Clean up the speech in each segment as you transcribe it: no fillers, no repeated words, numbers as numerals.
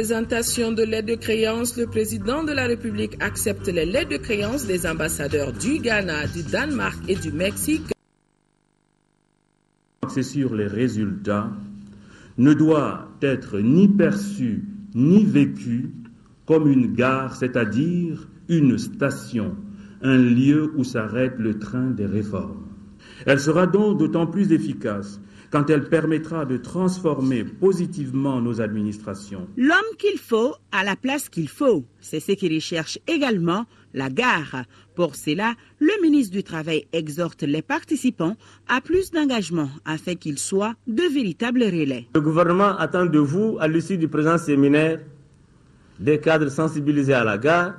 présentation de lettres de créance, le président de la République accepte les lettres de créance des ambassadeurs du Ghana, du Danemark et du Mexique. C'est sur les résultats ne doit être ni perçu ni vécu comme une gare, c'est-à-dire une station, un lieu où s'arrête le train des réformes. Elle sera donc d'autant plus efficace quand elle permettra de transformer positivement nos administrations. L'homme qu'il faut à la place qu'il faut, c'est ce qui recherche également la gare. Pour cela, le ministre du Travail exhorte les participants à plus d'engagement afin qu'ils soient de véritables relais. Le gouvernement attend de vous, à l'issue du présent séminaire, des cadres sensibilisés à la gare,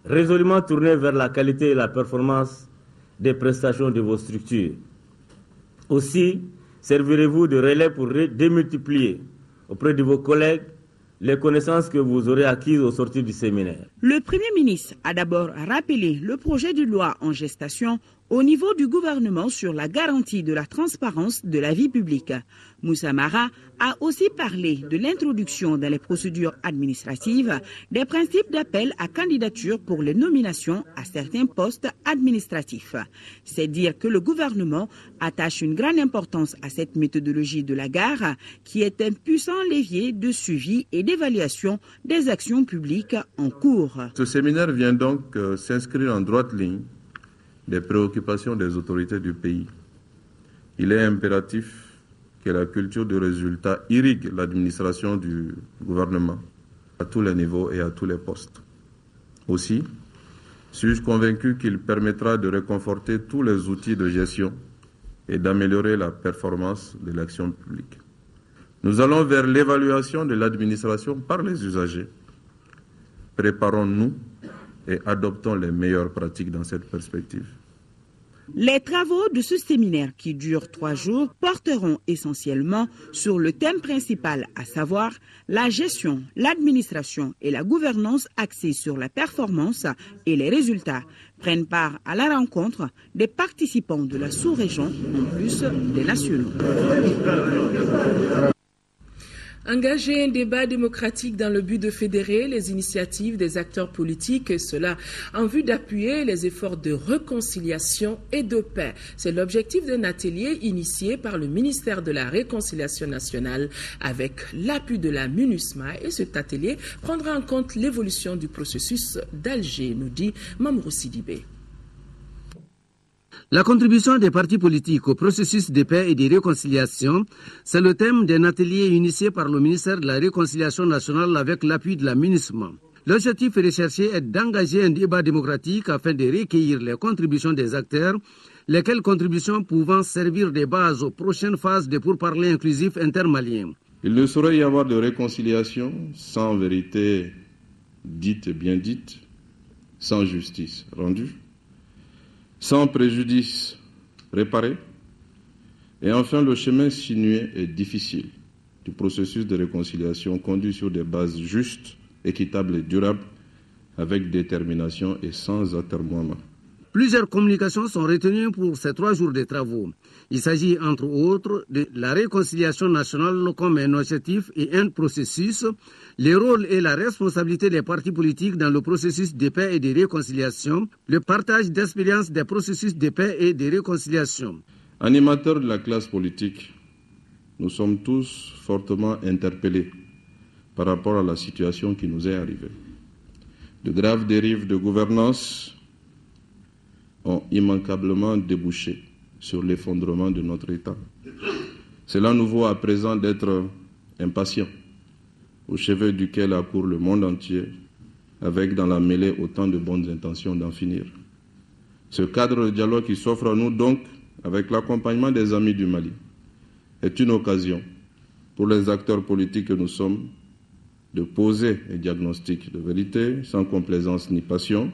résolument tournés vers la qualité et la performance des prestations de vos structures. Aussi, servirez-vous de relais pour démultiplier auprès de vos collègues les connaissances que vous aurez acquises au sortir du séminaire. Le Premier ministre a d'abord rappelé le projet de loi en gestation au niveau du gouvernement sur la garantie de la transparence de la vie publique. Moussa Mara a aussi parlé de l'introduction dans les procédures administratives des principes d'appel à candidature pour les nominations à certains postes administratifs. C'est dire que le gouvernement attache une grande importance à cette méthodologie de la gare qui est un puissant levier de suivi et d'évaluation des actions publiques en cours. Ce séminaire vient donc s'inscrire en droite ligne des préoccupations des autorités du pays. Il est impératif que la culture de résultat irrigue l'administration du gouvernement à tous les niveaux et à tous les postes. Aussi, suis-je convaincu qu'il permettra de réconforter tous les outils de gestion et d'améliorer la performance de l'action publique. Nous allons vers l'évaluation de l'administration par les usagers. Préparons-nous et adoptons les meilleures pratiques dans cette perspective. Les travaux de ce séminaire qui dure 3 jours porteront essentiellement sur le thème principal, à savoir la gestion, l'administration et la gouvernance axée sur la performance et les résultats. Prennent part à la rencontre des participants de la sous-région en plus des nationaux. Engager un débat démocratique dans le but de fédérer les initiatives des acteurs politiques, cela en vue d'appuyer les efforts de réconciliation et de paix. C'est l'objectif d'un atelier initié par le ministère de la Réconciliation nationale avec l'appui de la MINUSMA, et cet atelier prendra en compte l'évolution du processus d'Alger, nous dit Mamourou Sidibé. La contribution des partis politiques au processus de paix et de réconciliation, c'est le thème d'un atelier initié par le ministère de la Réconciliation nationale avec l'appui de la MINUSMA. L'objectif recherché est d'engager un débat démocratique afin de recueillir les contributions des acteurs, lesquelles contributions pouvant servir de base aux prochaines phases de pourparlers inclusifs intermaliens. Il ne saurait y avoir de réconciliation sans vérité dite et bien dite, sans justice rendue, sans préjudice réparé, et enfin le chemin sinueux et difficile du processus de réconciliation conduit sur des bases justes, équitables et durables, avec détermination et sans atermoiement. Plusieurs communications sont retenues pour ces 3 jours de travaux. Il s'agit entre autres de la réconciliation nationale comme un objectif et un processus, les rôles et la responsabilité des partis politiques dans le processus de paix et de réconciliation, le partage d'expériences des processus de paix et de réconciliation. Animateurs de la classe politique, nous sommes tous fortement interpellés par rapport à la situation qui nous est arrivée. De graves dérives de gouvernance ont immanquablement débouché sur l'effondrement de notre État. Cela nous vaut à présent d'être impatients, au chevet duquel accourt le monde entier, avec dans la mêlée autant de bonnes intentions d'en finir. Ce cadre de dialogue qui s'offre à nous donc, avec l'accompagnement des amis du Mali, est une occasion pour les acteurs politiques que nous sommes de poser un diagnostic de vérité, sans complaisance ni passion,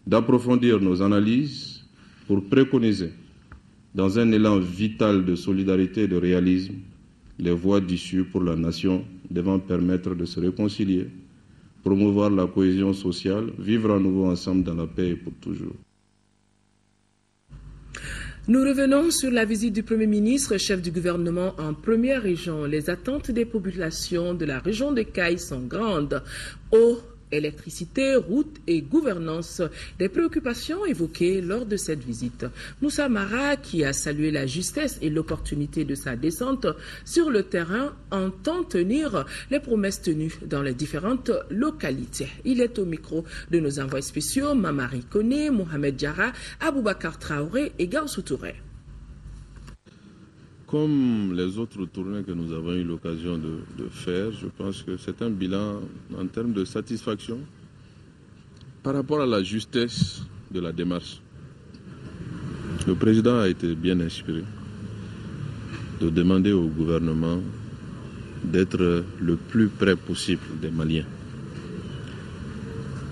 d'approfondir nos analyses pour préconiser, dans un élan vital de solidarité et de réalisme, les voies d'issue pour la nation devant permettre de se réconcilier, promouvoir la cohésion sociale, vivre à nouveau ensemble dans la paix et pour toujours. Nous revenons sur la visite du Premier ministre, chef du gouvernement en première région. Les attentes des populations de la région de Caille sont grandes. Eau, électricité, route et gouvernance, des préoccupations évoquées lors de cette visite. Moussa Mara, qui a salué la justesse et l'opportunité de sa descente sur le terrain, entend tenir les promesses tenues dans les différentes localités. Il est au micro de nos envoyés spéciaux, Mamari Kone, Mohamed Diarra, Aboubakar Traoré et Gaussou Touré. Comme les autres tournées que nous avons eu l'occasion de faire, je pense que c'est un bilan en termes de satisfaction par rapport à la justesse de la démarche. Le président a été bien inspiré de demander au gouvernement d'être le plus près possible des Maliens.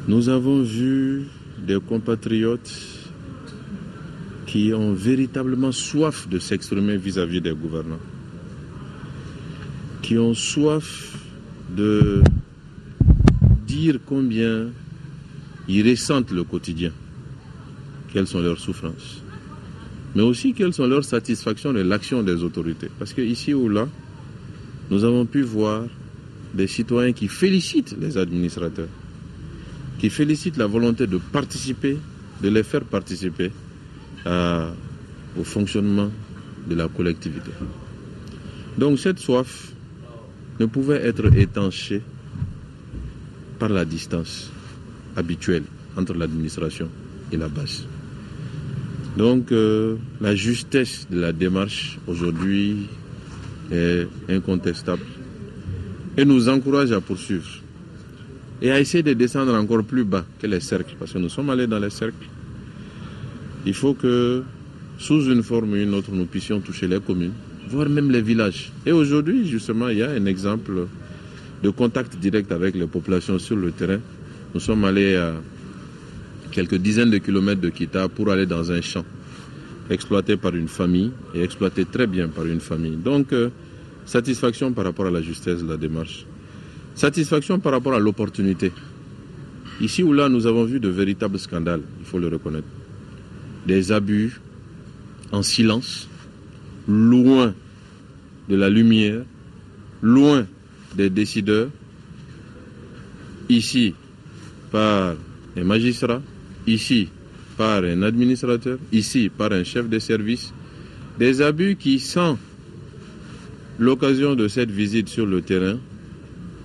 Nous avons vu des compatriotes qui ont véritablement soif de s'exprimer vis-à-vis des gouvernants, qui ont soif de dire combien ils ressentent le quotidien, quelles sont leurs souffrances, mais aussi quelles sont leurs satisfactions de l'action des autorités. Parce que ici ou là, nous avons pu voir des citoyens qui félicitent les administrateurs, qui félicitent la volonté de participer, de les faire participer au fonctionnement de la collectivité. Donc cette soif ne pouvait être étanchée par la distance habituelle entre l'administration et la base. Donc la justesse de la démarche aujourd'hui est incontestable et nous encourage à poursuivre et à essayer de descendre encore plus bas que les cercles, parce que nous sommes allés dans les cercles. Il faut que, sous une forme ou une autre, nous puissions toucher les communes, voire même les villages. Et aujourd'hui, justement, il y a un exemple de contact direct avec les populations sur le terrain. Nous sommes allés à quelques dizaines de kilomètres de Kita pour aller dans un champ exploité par une famille et exploité très bien par une famille. Donc, satisfaction par rapport à la justesse de la démarche. Satisfaction par rapport à l'opportunité. Ici ou là, nous avons vu de véritables scandales, il faut le reconnaître. Des abus en silence, loin de la lumière, loin des décideurs, ici par un magistrat, ici par un administrateur, ici par un chef de service. Des abus qui, sans l'occasion de cette visite sur le terrain,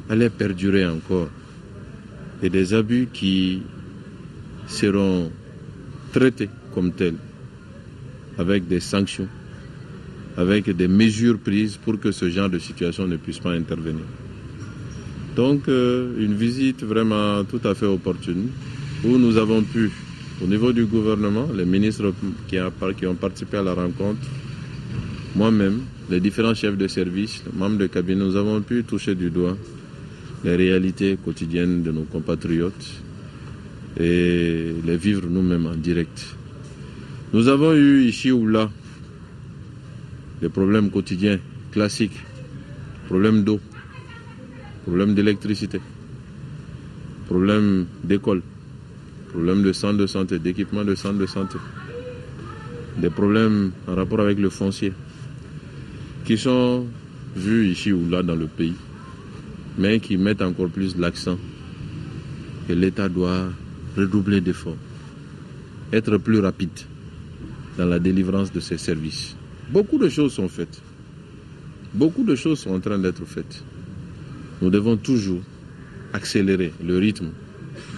allaient perdurer encore. Et des abus qui seront traités comme tels, avec des sanctions, avec des mesures prises pour que ce genre de situation ne puisse pas intervenir. Donc une visite vraiment tout à fait opportune, où nous avons pu, au niveau du gouvernement, les ministres qui ont participé à la rencontre, moi-même, les différents chefs de service, les membres de cabinet, nous avons pu toucher du doigt les réalités quotidiennes de nos compatriotes et les vivre nous-mêmes en direct. Nous avons eu ici ou là des problèmes quotidiens classiques, problèmes d'eau, problèmes d'électricité, problèmes d'école, problèmes de centres de santé, d'équipements de centres de santé, des problèmes en rapport avec le foncier qui sont vus ici ou là dans le pays, mais qui mettent encore plus l'accent que l'État doit redoubler d'efforts, être plus rapide dans la délivrance de ces services. Beaucoup de choses sont faites. Beaucoup de choses sont en train d'être faites. Nous devons toujours accélérer le rythme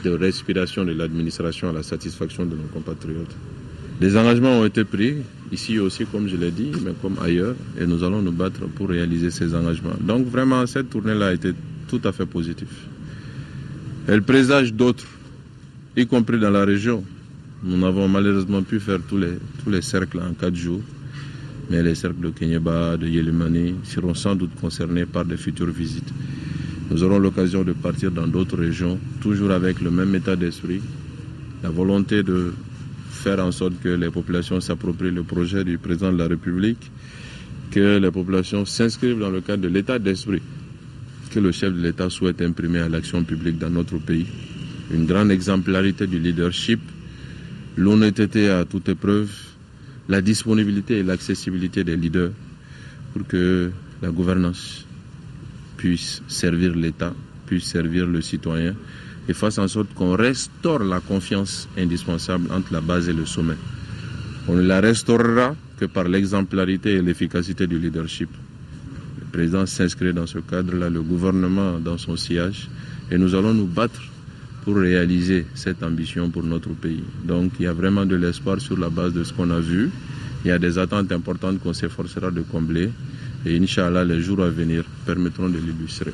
de respiration de l'administration à la satisfaction de nos compatriotes. Des engagements ont été pris, ici aussi comme je l'ai dit, mais comme ailleurs, et nous allons nous battre pour réaliser ces engagements. Donc vraiment, cette tournée-là a été tout à fait positive. Elle présage d'autres, y compris dans la région. Nous n'avons malheureusement pu faire tous les cercles en 4 jours, mais les cercles de Kéniéba, de Yélimani seront sans doute concernés par de futures visites. Nous aurons l'occasion de partir dans d'autres régions, toujours avec le même état d'esprit, la volonté de faire en sorte que les populations s'approprient le projet du président de la République, que les populations s'inscrivent dans le cadre de l'état d'esprit que le chef de l'État souhaite imprimer à l'action publique dans notre pays. Une grande exemplarité du leadership, l'honnêteté à toute épreuve, la disponibilité et l'accessibilité des leaders pour que la gouvernance puisse servir l'État, puisse servir le citoyen et fasse en sorte qu'on restaure la confiance indispensable entre la base et le sommet. On ne la restaurera que par l'exemplarité et l'efficacité du leadership. Le président s'inscrit dans ce cadre-là, le gouvernement dans son sillage, et nous allons nous battre pour réaliser cette ambition pour notre pays. Donc il y a vraiment de l'espoir sur la base de ce qu'on a vu. Il y a des attentes importantes qu'on s'efforcera de combler, et Inch'Allah, les jours à venir permettront de l'illustrer.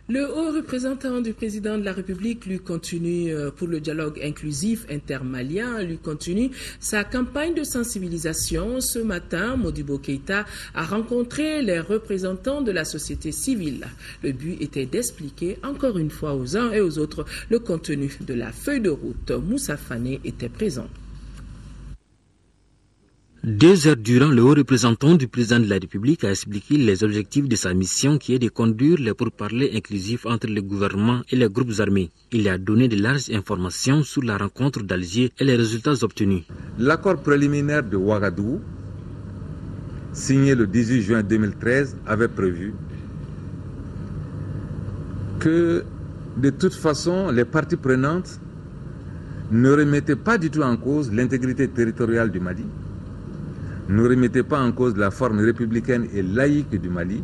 Le haut représentant du président de la République lui continue pour le dialogue inclusif intermalien, lui continue sa campagne de sensibilisation. Ce matin, Modibo Keïta a rencontré les représentants de la société civile. Le but était d'expliquer encore une fois aux uns et aux autres le contenu de la feuille de route. Moussa Fane était présent. 2 heures durant, le haut représentant du président de la République a expliqué les objectifs de sa mission qui est de conduire les pourparlers inclusifs entre le gouvernement et les groupes armés. Il a donné de larges informations sur la rencontre d'Alger et les résultats obtenus. L'accord préliminaire de Ouagadougou, signé le 18 juin 2013, avait prévu que de toute façon, les parties prenantes ne remettaient pas du tout en cause l'intégrité territoriale du Mali, ne remettaient pas en cause la forme républicaine et laïque du Mali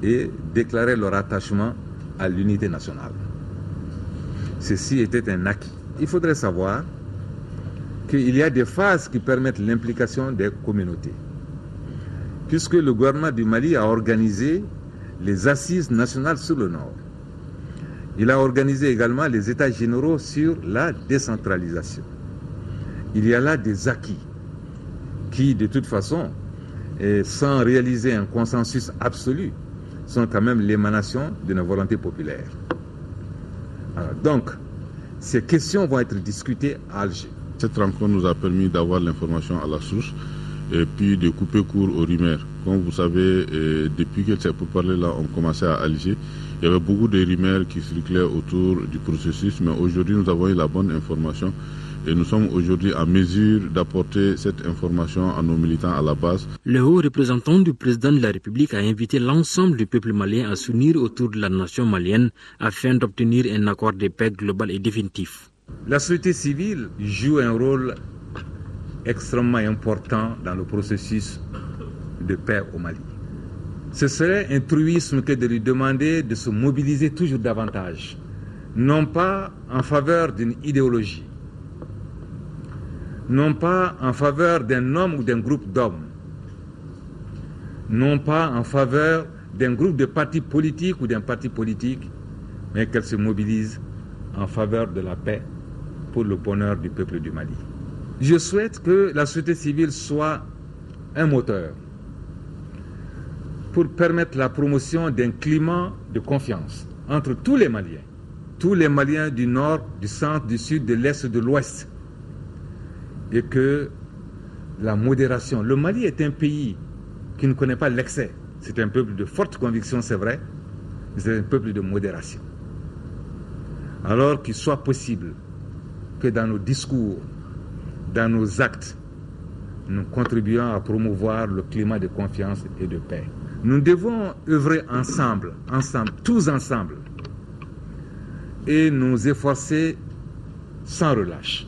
et déclaraient leur attachement à l'unité nationale. Ceci était un acquis. Il faudrait savoir qu'il y a des phases qui permettent l'implication des communautés, puisque le gouvernement du Mali a organisé les assises nationales sur le Nord. Il a organisé également les états généraux sur la décentralisation. Il y a là des acquis qui, de toute façon, sans réaliser un consensus absolu, sont quand même l'émanation d'une volonté populaire. Alors, donc, ces questions vont être discutées à Alger. Cette rencontre nous a permis d'avoir l'information à la source et puis de couper court aux rumeurs. Comme vous savez, depuis que ces pourparlers-là ont commencé à Alger, il y avait beaucoup de rumeurs qui circulaient autour du processus, mais aujourd'hui nous avons eu la bonne information. Et nous sommes aujourd'hui en mesure d'apporter cette information à nos militants à la base. Le haut représentant du président de la République a invité l'ensemble du peuple malien à s'unir autour de la nation malienne afin d'obtenir un accord de paix global et définitif. La société civile joue un rôle extrêmement important dans le processus de paix au Mali. Ce serait un truisme que de lui demander de se mobiliser toujours davantage, non pas en faveur d'une idéologie, non pas en faveur d'un homme ou d'un groupe d'hommes, non pas en faveur d'un groupe de partis politiques ou d'un parti politique, mais qu'elle se mobilise en faveur de la paix pour le bonheur du peuple du Mali. Je souhaite que la société civile soit un moteur pour permettre la promotion d'un climat de confiance entre tous les Maliens du nord, du centre, du sud, de l'est, de l'ouest, et que la modération. Le Mali est un pays qui ne connaît pas l'excès. C'est un peuple de forte conviction, c'est vrai, mais c'est un peuple de modération. Alors qu'il soit possible que dans nos discours, dans nos actes, nous contribuons à promouvoir le climat de confiance et de paix. Nous devons œuvrer ensemble, tous ensemble, et nous efforcer sans relâche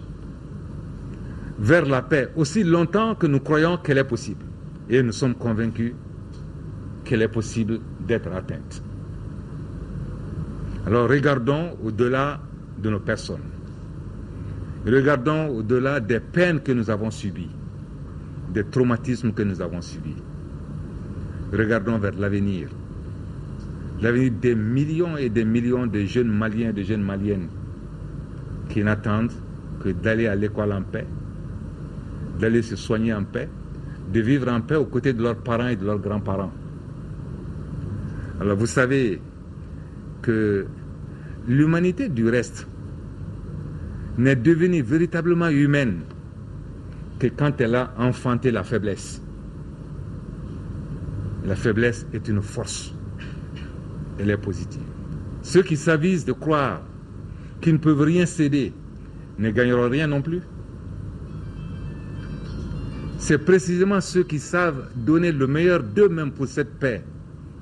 vers la paix aussi longtemps que nous croyons qu'elle est possible. Et nous sommes convaincus qu'elle est possible d'être atteinte. Alors regardons au-delà de nos personnes. Regardons au-delà des peines que nous avons subies, des traumatismes que nous avons subis. Regardons vers l'avenir. L'avenir des millions et des millions de jeunes Maliens et de jeunes Maliennes qui n'attendent que d'aller à l'école en paix, d'aller se soigner en paix, de vivre en paix aux côtés de leurs parents et de leurs grands-parents. Alors vous savez que l'humanité du reste n'est devenue véritablement humaine que quand elle a enfanté la faiblesse. La faiblesse est une force. Elle est positive. Ceux qui s'avisent de croire qu'ils ne peuvent rien céder ne gagneront rien non plus. c'est précisément ceux qui savent donner le meilleur d'eux-mêmes pour cette paix,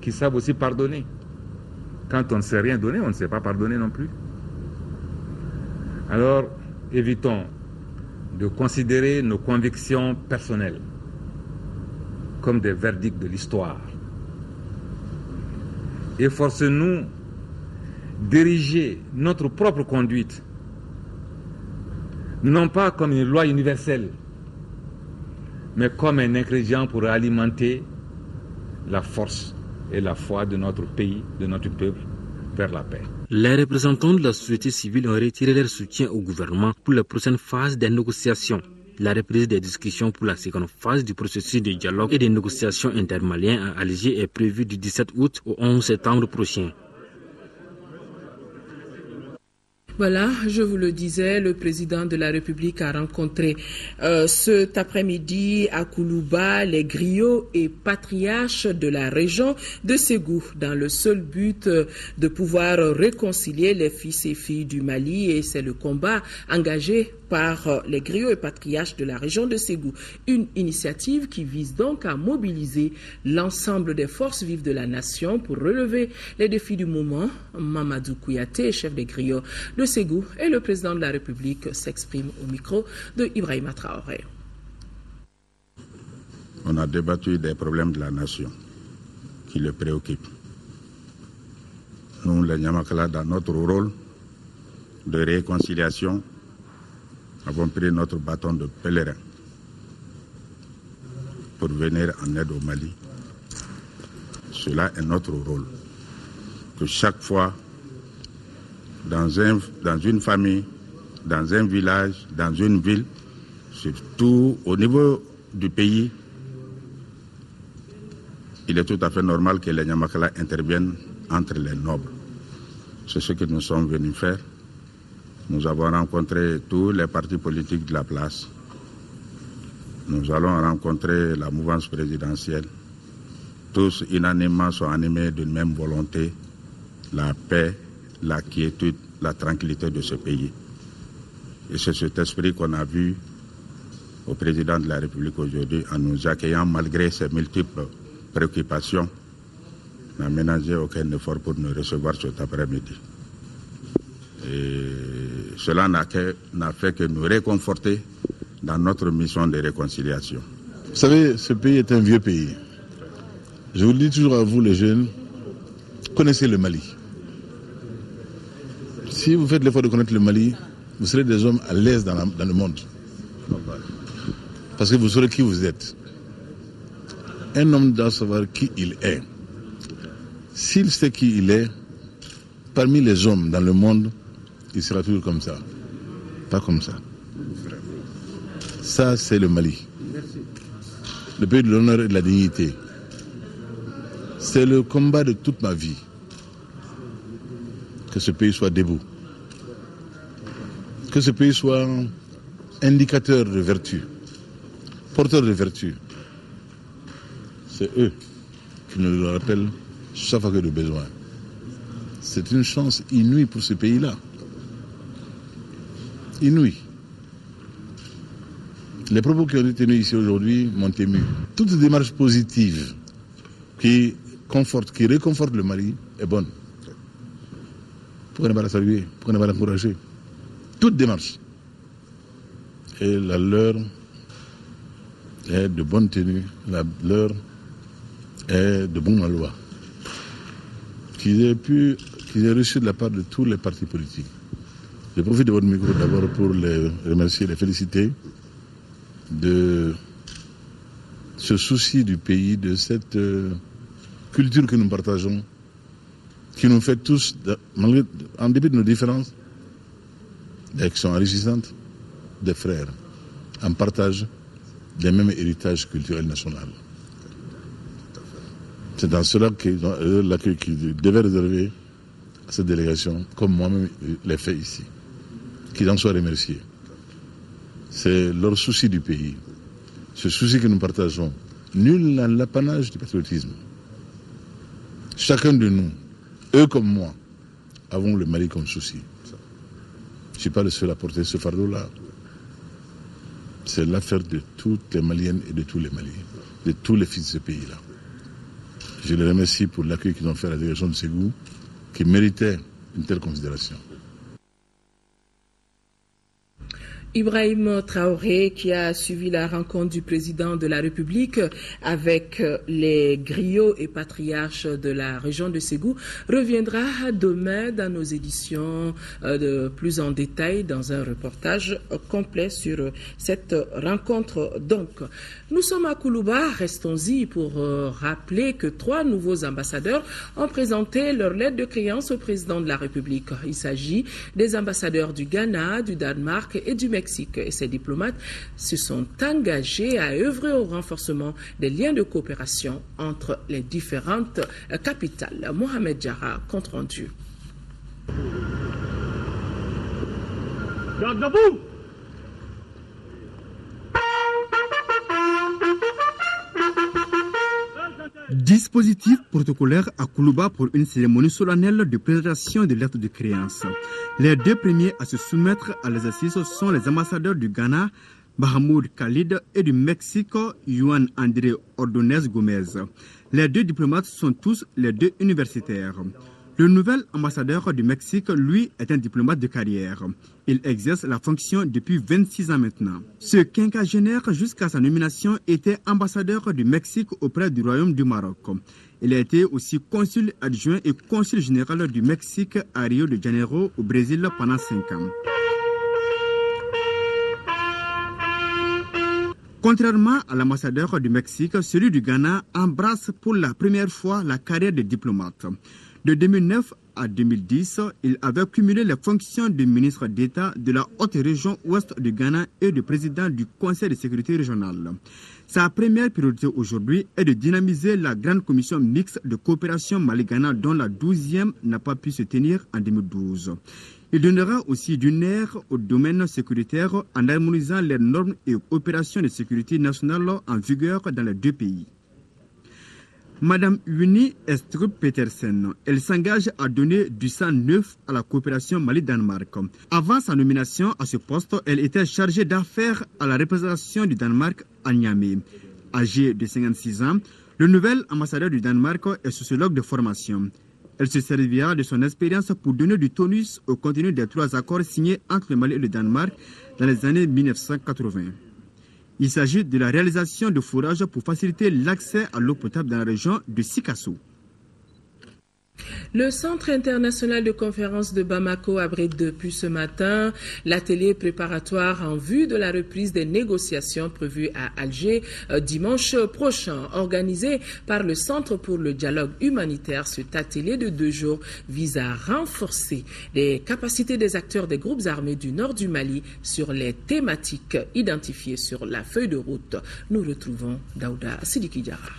qui savent aussi pardonner. Quand on ne sait rien donner, on ne sait pas pardonner non plus. Alors, évitons de considérer nos convictions personnelles comme des verdicts de l'histoire. Efforçons-nous d'ériger notre propre conduite, non pas comme une loi universelle, mais comme un ingrédient pour alimenter la force et la foi de notre pays, de notre peuple, vers la paix. Les représentants de la société civile ont retiré leur soutien au gouvernement pour la prochaine phase des négociations. La reprise des discussions pour la seconde phase du processus de dialogue et des négociations intermaliennes à Alger est prévue du 17 août au 11 septembre prochain. Voilà, je vous le disais, le président de la République a rencontré cet après-midi à Koulouba les griots et patriarches de la région de Ségou dans le seul but de pouvoir réconcilier les fils et filles du Mali, et c'est le combat engagé par les griots et patriarches de la région de Ségou. Une initiative qui vise donc à mobiliser l'ensemble des forces vives de la nation pour relever les défis du moment. Mamadou Kouyaté, chef des griots de Ségou, et le président de la République s'exprime au micro de Ibrahima Traoré. On a débattu des problèmes de la nation qui le préoccupent. Nous, les Nyamakala, dans notre rôle de réconciliation, avons pris notre bâton de pèlerin pour venir en aide au Mali. Cela est notre rôle. Que chaque fois, dans une famille, dans un village, dans une ville, surtout au niveau du pays, il est tout à fait normal que les Nyamakala interviennent entre les nobles. C'est ce que nous sommes venus faire. Nous avons rencontré tous les partis politiques de la place. Nous allons rencontrer la mouvance présidentielle. Tous unanimement sont animés d'une même volonté, la paix, la quiétude, la tranquillité de ce pays. Et c'est cet esprit qu'on a vu au président de la République aujourd'hui en nous accueillant malgré ses multiples préoccupations. On n'a ménagé aucun effort pour nous recevoir cet après-midi. Et cela n'a fait que nous réconforter dans notre mission de réconciliation. Vous savez, ce pays est un vieux pays. Je vous le dis toujours à vous, les jeunes, connaissez le Mali. Si vous faites l'effort de connaître le Mali, vous serez des hommes à l'aise dans le monde. Parce que vous saurez qui vous êtes. Un homme doit savoir qui il est. S'il sait qui il est, parmi les hommes dans le monde, il sera toujours comme ça. Pas comme ça. Ça, c'est le Mali. Le pays de l'honneur et de la dignité. C'est le combat de toute ma vie. Que ce pays soit debout. Que ce pays soit indicateur de vertu. Porteur de vertu. C'est eux qui nous le rappellent chaque fois que de besoin. C'est une chance inouïe pour ce pays-là. Inouïe. Les propos qui ont été tenus ici aujourd'hui m'ont ému. Toute démarche positive qui réconforte le Mali est bonne. Pourquoi ne pas la saluer? Pourquoi ne pas l'encourager? Toute démarche. Et la leur est de bonne tenue, la leur est de bon aloi. Qu'ils aient reçu de la part de tous les partis politiques. Je profite de votre micro d'abord pour les remercier, les féliciter de ce souci du pays, de cette culture que nous partageons, qui nous fait tous, en dépit de nos différences, et qui sont enrichissantes, des frères, en partage des mêmes héritages culturels nationaux. C'est dans cela que l'accueil qu'ils devaient réserver à cette délégation, comme moi-même l'ai fait ici. Qu'ils en soient remerciés. C'est leur souci du pays, ce souci que nous partageons. Nul n'a l'apanage du patriotisme. Chacun de nous, eux comme moi, avons le Mali comme souci. Je ne suis pas le seul à porter ce fardeau-là. c'est l'affaire de toutes les Maliennes et de tous les Maliens, de tous les fils de ce pays-là. Je les remercie pour l'accueil qu'ils ont fait à la délégation de Ségou, qui méritait une telle considération. Ibrahim Traoré, qui a suivi la rencontre du président de la République avec les griots et patriarches de la région de Ségou, reviendra demain dans nos éditions de plus en détail dans un reportage complet sur cette rencontre. Donc, nous sommes à Koulouba, restons-y pour rappeler que 3 nouveaux ambassadeurs ont présenté leur lettre de créance au président de la République. Il s'agit des ambassadeurs du Ghana, du Danemark et du Mexique. Et ces diplomates se sont engagés à œuvrer au renforcement des liens de coopération entre les différentes capitales. Mohamed Jara, compte rendu. Dispositif protocolaire à Koulouba pour une cérémonie solennelle de présentation de lettres de créance. Les 2 premiers à se soumettre à l'exercice sont les ambassadeurs du Ghana, Mahamoud Khalid, et du Mexique, Juan André Ordonez Gomez. Les 2 diplomates sont tous les 2 universitaires. Le nouvel ambassadeur du Mexique, lui, est un diplomate de carrière. Il exerce la fonction depuis 26 ans maintenant. Ce quinquagénaire, jusqu'à sa nomination, était ambassadeur du Mexique auprès du Royaume du Maroc. Il a été aussi consul adjoint et consul général du Mexique à Rio de Janeiro, au Brésil, pendant 5 ans. Contrairement à l'ambassadeur du Mexique, celui du Ghana embrasse pour la première fois la carrière de diplomate. De 2009 à 2010, il avait cumulé les fonctions de ministre d'État de la haute région ouest du Ghana et de président du Conseil de sécurité régionale. Sa première priorité aujourd'hui est de dynamiser la grande commission mixte de coopération Mali-Ghana dont la 12e n'a pas pu se tenir en 2012. Il donnera aussi du nerf au domaine sécuritaire en harmonisant les normes et opérations de sécurité nationale en vigueur dans les 2 pays. Madame Winnie Estrup Petersen, elle s'engage à donner du sang neuf à la coopération Mali-Danemark. Avant sa nomination à ce poste, elle était chargée d'affaires à la représentation du Danemark à Niamey. Âgée de 56 ans, le nouvel ambassadeur du Danemark est sociologue de formation. Elle se servira de son expérience pour donner du tonus au contenu des 3 accords signés entre le Mali et le Danemark dans les années 1980. Il s'agit de la réalisation de forages pour faciliter l'accès à l'eau potable dans la région de Sikasso. Le Centre international de conférence de Bamako abrite depuis ce matin l'atelier préparatoire en vue de la reprise des négociations prévues à Alger dimanche prochain. Organisé par le Centre pour le dialogue humanitaire, cet atelier de 2 jours vise à renforcer les capacités des acteurs des groupes armés du nord du Mali sur les thématiques identifiées sur la feuille de route. Nous retrouvons Daouda Sidiki Diarra.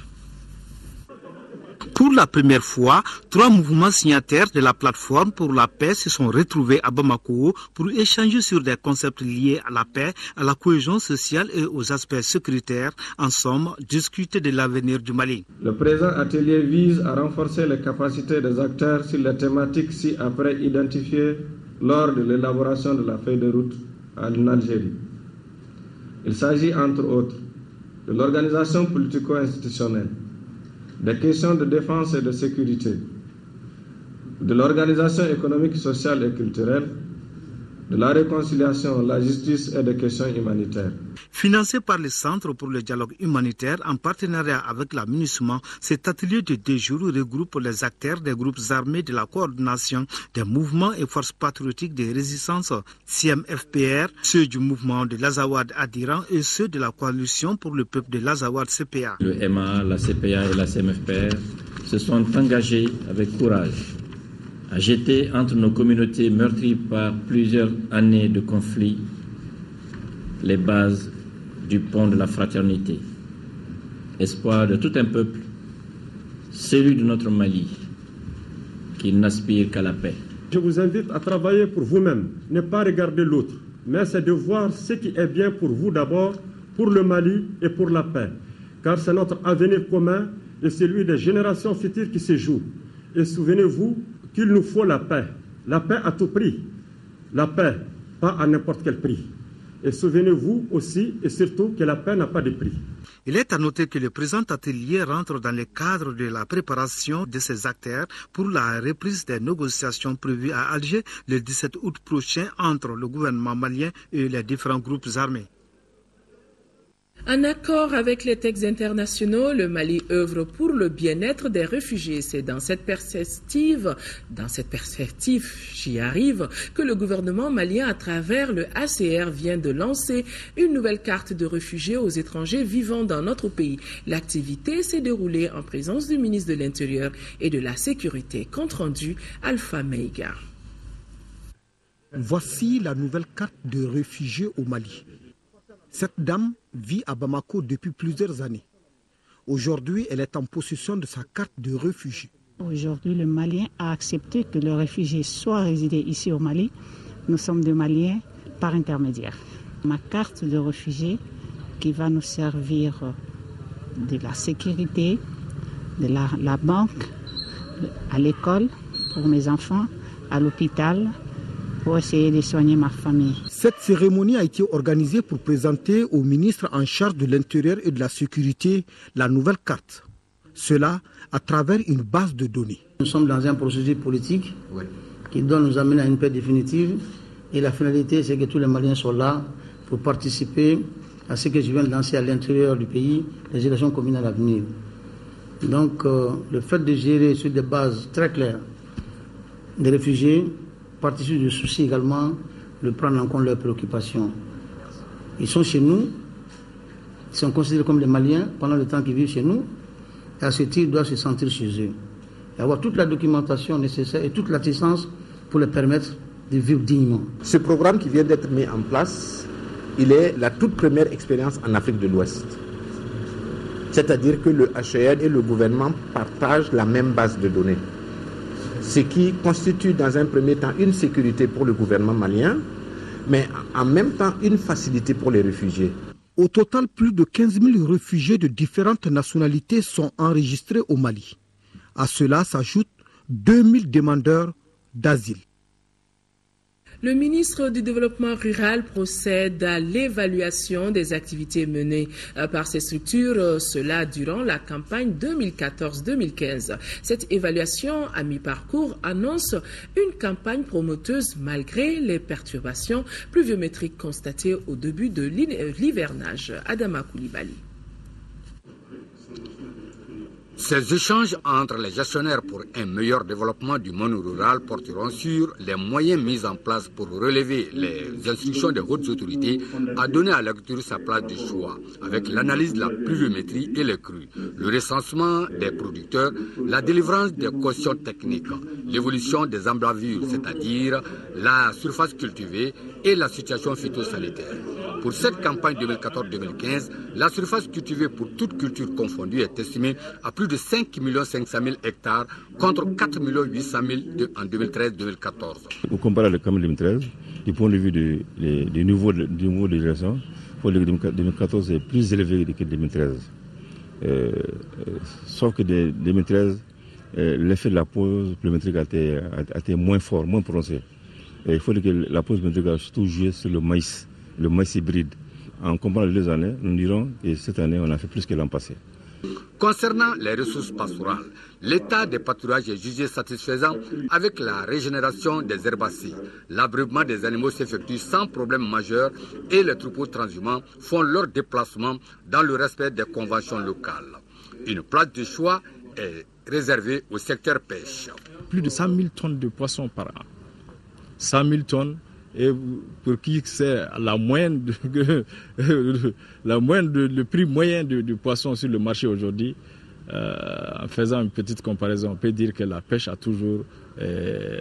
Pour la première fois, 3 mouvements signataires de la plateforme pour la paix se sont retrouvés à Bamako pour échanger sur des concepts liés à la paix, à la cohésion sociale et aux aspects sécuritaires. En somme, discuter de l'avenir du Mali. Le présent atelier vise à renforcer les capacités des acteurs sur les thématiques ci-après identifiées lors de l'élaboration de la feuille de route en Algérie. Il s'agit entre autres de l'organisation politico-institutionnelle, des questions de défense et de sécurité, de l'organisation économique, sociale et culturelle, de la réconciliation, la justice et des questions humanitaires. Financé par le Centre pour le dialogue humanitaire en partenariat avec la MINUSMA, cet atelier de 2 jours regroupe les acteurs des groupes armés de la coordination des mouvements et forces patriotiques de résistance CMFPR, ceux du mouvement de l'Azawad Adiran et ceux de la coalition pour le peuple de l'Azawad CPA. Le MA, la CPA et la CMFPR se sont engagés avec courage à jeter entre nos communautés meurtries par plusieurs années de conflits les bases du pont de la fraternité, espoir de tout un peuple, celui de notre Mali, qui n'aspire qu'à la paix. Je vous invite à travailler pour vous-même, ne pas regarder l'autre, mais c'est de voir ce qui est bien pour vous d'abord, pour le Mali et pour la paix, car c'est notre avenir commun et celui des générations futures qui se joue. Et souvenez-vous qu'il nous faut la paix à tout prix, la paix, pas à n'importe quel prix. Et souvenez-vous aussi et surtout que la paix n'a pas de prix. Il est à noter que le présent atelier rentre dans le cadre de la préparation de ces acteurs pour la reprise des négociations prévues à Alger le 17 août prochain entre le gouvernement malien et les différents groupes armés. En accord avec les textes internationaux, le Mali œuvre pour le bien-être des réfugiés. C'est dans cette perspective, j'y arrive, que le gouvernement malien, à travers le HCR, vient de lancer une nouvelle carte de réfugiés aux étrangers vivant dans notre pays. L'activité s'est déroulée en présence du ministre de l'Intérieur et de la Sécurité. Compte rendu, Alpha Meiga. Voici la nouvelle carte de réfugiés au Mali. Cette dame vit à Bamako depuis plusieurs années. Aujourd'hui, elle est en possession de sa carte de réfugié. Aujourd'hui, le Malien a accepté que le réfugié soit résidé ici au Mali. Nous sommes des Maliens par intermédiaire. Ma carte de réfugié qui va nous servir de la sécurité, de la banque, à l'école pour mes enfants, à l'hôpital, pour essayer de soigner ma famille. Cette cérémonie a été organisée pour présenter au ministre en charge de l'Intérieur et de la Sécurité la nouvelle carte. Cela à travers une base de données. Nous sommes dans un processus politique qui doit nous amener à une paix définitive. Et la finalité, c'est que tous les Maliens soient là pour participer à ce que je viens de lancer à l'intérieur du pays, les élections communales à venir. Donc, le fait de gérer sur des bases très claires des réfugiés participe du souci également de prendre en compte leurs préoccupations. Ils sont chez nous, ils sont considérés comme des Maliens pendant le temps qu'ils vivent chez nous, et à ce titre, ils doivent se sentir chez eux. Et avoir toute la documentation nécessaire et toute l'assistance pour leur permettre de vivre dignement. Ce programme qui vient d'être mis en place, il est la toute première expérience en Afrique de l'Ouest. C'est-à-dire que le HCR et le gouvernement partagent la même base de données. Ce qui constitue dans un premier temps une sécurité pour le gouvernement malien, mais en même temps une facilité pour les réfugiés. Au total, plus de 15 000 réfugiés de différentes nationalités sont enregistrés au Mali. À cela s'ajoutent 2 000 demandeurs d'asile. Le ministre du Développement rural procède à l'évaluation des activités menées par ces structures, cela durant la campagne 2014-2015. Cette évaluation à mi-parcours annonce une campagne promoteuse malgré les perturbations pluviométriques constatées au début de l'hivernage. Adama Koulibaly. Ces échanges entre les gestionnaires pour un meilleur développement du monde rural porteront sur les moyens mis en place pour relever les instructions des hautes autorités à donner à l'agriculture sa place de choix, avec l'analyse de la pluviométrie et les crues, le recensement des producteurs, la délivrance des cautions techniques, l'évolution des emblavures, c'est-à-dire la surface cultivée et la situation phytosanitaire. Pour cette campagne 2014-2015, la surface cultivée pour toute culture confondue est estimée à plus de 5 500 000 hectares contre 4 800 000 en 2013-2014. Au comparé à la campagne 2013, du point de vue du niveau de gestion, pour le 2014 est plus élevé que 2013. Sauf que 2013, l'effet de la pause pluviométrique a été moins fort, moins prononcé. Et il faut dire que la pause pluviométrique a surtout joué sur le maïs hybride. En comparant les 2 années, nous dirons que cette année, on a fait plus que l'an passé. Concernant les ressources pastorales, l'état des pâturages est jugé satisfaisant avec la régénération des herbacées. L'abreuvement des animaux s'effectue sans problème majeur et les troupeaux transhumants font leur déplacement dans le respect des conventions locales. Une place de choix est réservée au secteur pêche. Plus de 100 000 tonnes de poissons par an. 100 000 tonnes. Et pour qui c'est la moyenne, le prix moyen du poisson sur le marché aujourd'hui, en faisant une petite comparaison, on peut dire que la pêche a toujours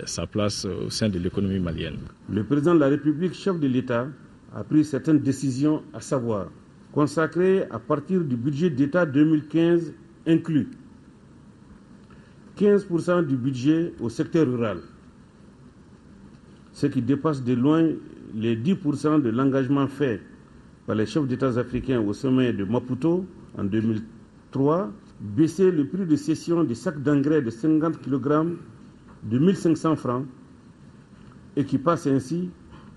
sa place au sein de l'économie malienne. Le président de la République, chef de l'État, a pris certaines décisions, à savoir consacrer à partir du budget d'État 2015 inclus 15% du budget au secteur rural, ce qui dépasse de loin les 10% de l'engagement fait par les chefs d'État africains au sommet de Maputo en 2003, baisser le prix de cession des sacs d'engrais de 50 kg de 1 500 francs et qui passe ainsi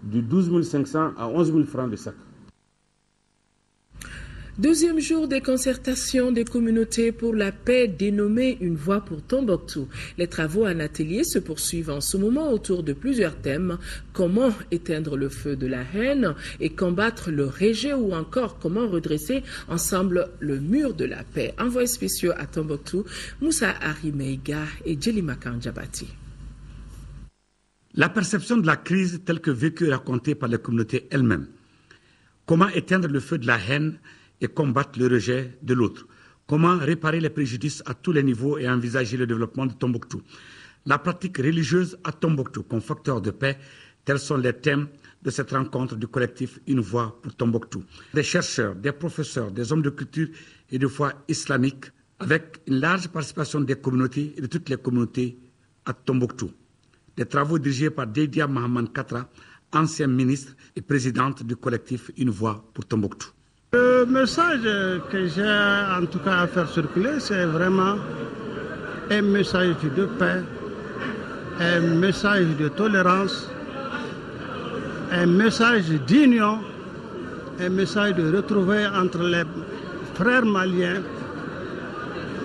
de 12 500 à 11 000 francs de sac. Deuxième jour des concertations des communautés pour la paix dénommée Une voix pour Tombouctou. Les travaux en atelier se poursuivent en ce moment autour de plusieurs thèmes. Comment éteindre le feu de la haine et combattre le rejet, ou encore comment redresser ensemble le mur de la paix. Envoyés spéciaux à Tombouctou, Moussa Arimeiga et Djelima Kanjabati. La perception de la crise telle que vécue et racontée par les communautés elles-mêmes. Comment éteindre le feu de la haine et combattre le rejet de l'autre. Comment réparer les préjudices à tous les niveaux et envisager le développement de Tombouctou. La pratique religieuse à Tombouctou comme facteur de paix, tels sont les thèmes de cette rencontre du collectif Une voix pour Tombouctou. Des chercheurs, des professeurs, des hommes de culture et de foi islamique, avec une large participation des communautés et de toutes les communautés à Tombouctou. Des travaux dirigés par Dédia Mahaman Katra, ancienne ministre et présidente du collectif Une voix pour Tombouctou. Le message que j'ai en tout cas à faire circuler, c'est vraiment un message de paix, un message de tolérance, un message d'union, un message de retrouver entre les frères maliens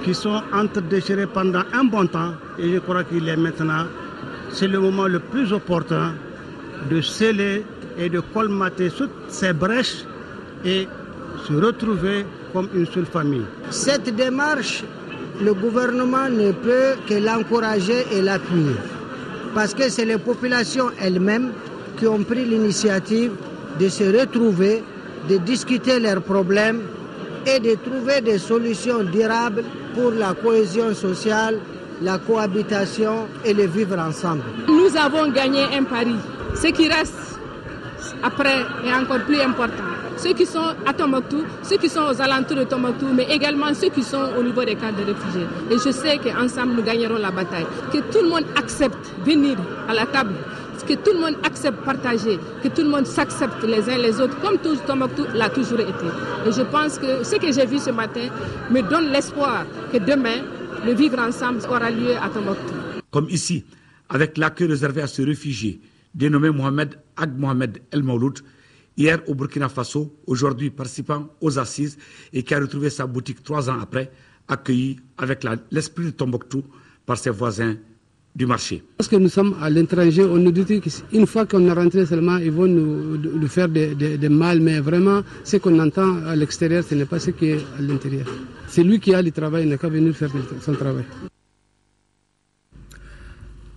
qui sont entredéchirés pendant un bon temps. Et je crois qu'il est maintenant, c'est le moment le plus opportun de sceller et de colmater toutes ces brèches et se retrouver comme une seule famille. Cette démarche, le gouvernement ne peut que l'encourager et l'appuyer. Parce que c'est les populations elles-mêmes qui ont pris l'initiative de se retrouver, de discuter leurs problèmes et de trouver des solutions durables pour la cohésion sociale, la cohabitation et le vivre ensemble. Nous avons gagné un pari. Ce qui reste après est encore plus important. Ceux qui sont à Tombouctou, ceux qui sont aux alentours de Tombouctou, mais également ceux qui sont au niveau des camps de réfugiés. Et je sais qu'ensemble, nous gagnerons la bataille. Que tout le monde accepte venir à la table, que tout le monde accepte partager, que tout le monde s'accepte les uns les autres, comme tout Tombouctou l'a toujours été. Et je pense que ce que j'ai vu ce matin me donne l'espoir que demain, le vivre ensemble aura lieu à Tombouctou. Comme ici, avec l'accueil réservé à ce réfugié, dénommé Mohamed Ag Mohamed El Mouloud, hier au Burkina Faso, aujourd'hui participant aux assises et qui a retrouvé sa boutique 3 ans après, accueilli avec l'esprit de Tombouctou par ses voisins du marché. Parce que nous sommes à l'étranger, on nous dit qu'une fois qu'on est rentré seulement, ils vont nous faire des mal, mais vraiment, ce qu'on entend à l'extérieur, ce n'est pas ce qui est à l'intérieur. C'est lui qui a le travail, il n'a qu'à venir faire son travail.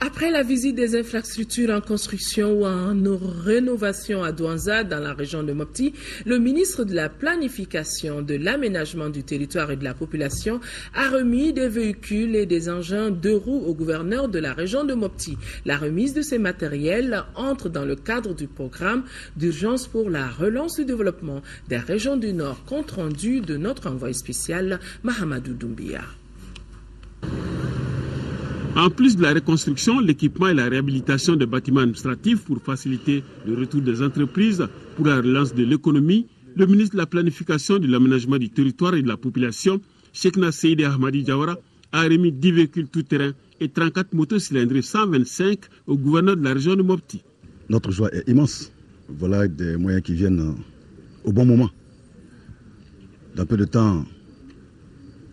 Après la visite des infrastructures en construction ou en rénovation à Douanza, dans la région de Mopti, le ministre de la Planification, de l'Aménagement du territoire et de la population a remis des véhicules et des engins 2 roues au gouverneur de la région de Mopti. La remise de ces matériels entre dans le cadre du programme d'urgence pour la relance du développement des régions du Nord, compte rendu de notre envoyé spécial Mahamadou Doumbia. En plus de la reconstruction, l'équipement et la réhabilitation des bâtiments administratifs pour faciliter le retour des entreprises pour la relance de l'économie, le ministre de la Planification, de l'Aménagement du territoire et de la population, Cheikhna Seydi Ahmadi Diawara, a remis 10 véhicules tout-terrain et 34 motos cylindrées 125 au gouverneur de la région de Mopti. Notre joie est immense. Voilà des moyens qui viennent au bon moment. Dans peu de temps,